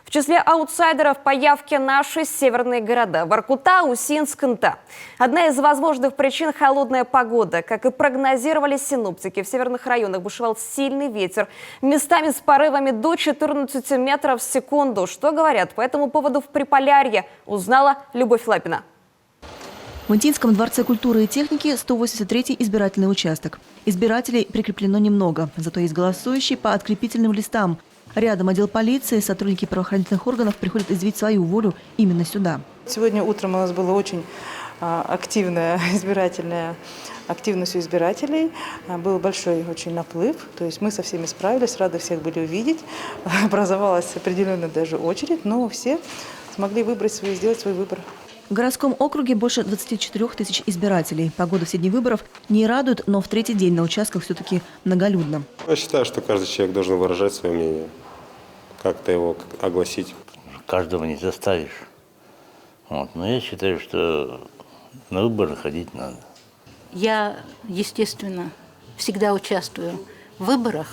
В числе аутсайдеров по явке наши северные города – Воркута, Усинск, Нта. Одна из возможных причин – холодная погода. Как и прогнозировали синоптики, в северных районах бушевал сильный ветер, местами с порывами до 14 метров в секунду. Что говорят по этому поводу в Приполярье, узнала Любовь Лапина. В Нтинском дворце культуры и техники 183-й избирательный участок. Избирателей прикреплено немного, зато есть голосующие по открепительным листам. Рядом отдел полиции, сотрудники правоохранительных органов приходят изъявить свою волю именно сюда. Сегодня утром у нас была очень активная активность у избирателей. Был большой очень наплыв, то есть мы со всеми справились, рады всех были увидеть. Образовалась определенная даже очередь, но все смогли сделать свой выбор. В городском округе больше 24 тысяч избирателей. Погода в все дни выборов не радует, но в третий день на участках все-таки многолюдно. Я считаю, что каждый человек должен выражать свое мнение, как-то его огласить. Каждого не заставишь. Но я считаю, что на выборы ходить надо. Я, естественно, всегда участвую в выборах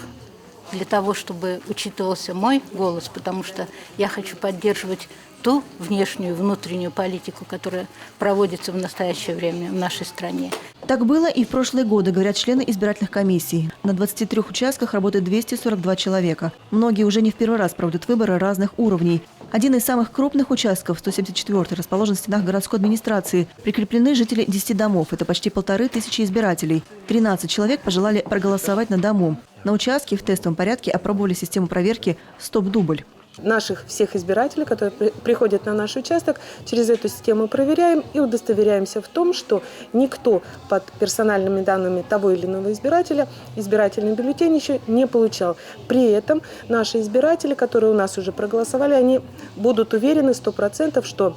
для того, чтобы учитывался мой голос, потому что я хочу поддерживать ту внешнюю и внутреннюю политику, которая проводится в настоящее время в нашей стране. Так было и в прошлые годы, говорят члены избирательных комиссий. На 23 участках работает 242 человека. Многие уже не в первый раз проводят выборы разных уровней. Один из самых крупных участков, 174-й, расположен в стенах городской администрации. Прикреплены жители 10 домов. Это почти 1500 избирателей. 13 человек пожелали проголосовать на дому. На участке в тестовом порядке опробовали систему проверки «Стоп-дубль». Наших всех избирателей, которые приходят на наш участок, через эту систему проверяем и удостоверяемся в том, что никто под персональными данными того или иного избирателя избирательный бюллетень еще не получал. При этом наши избиратели, которые у нас уже проголосовали, они будут уверены 100%, что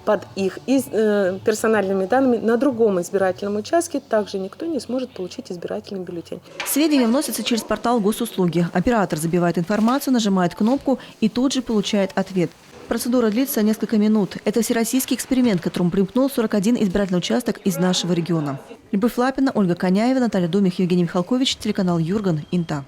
под их персональными данными на другом избирательном участке также никто не сможет получить избирательный бюллетень. Сведения вносятся через портал госуслуги. Оператор забивает информацию, нажимает кнопку и тут же получает ответ. Процедура длится несколько минут. Это всероссийский эксперимент, которому примкнул 41 избирательный участок из нашего региона. Любовь Лапина, Ольга Коняева, Наталья Домих, Евгений Михалкович, телеканал Юрган, Нта.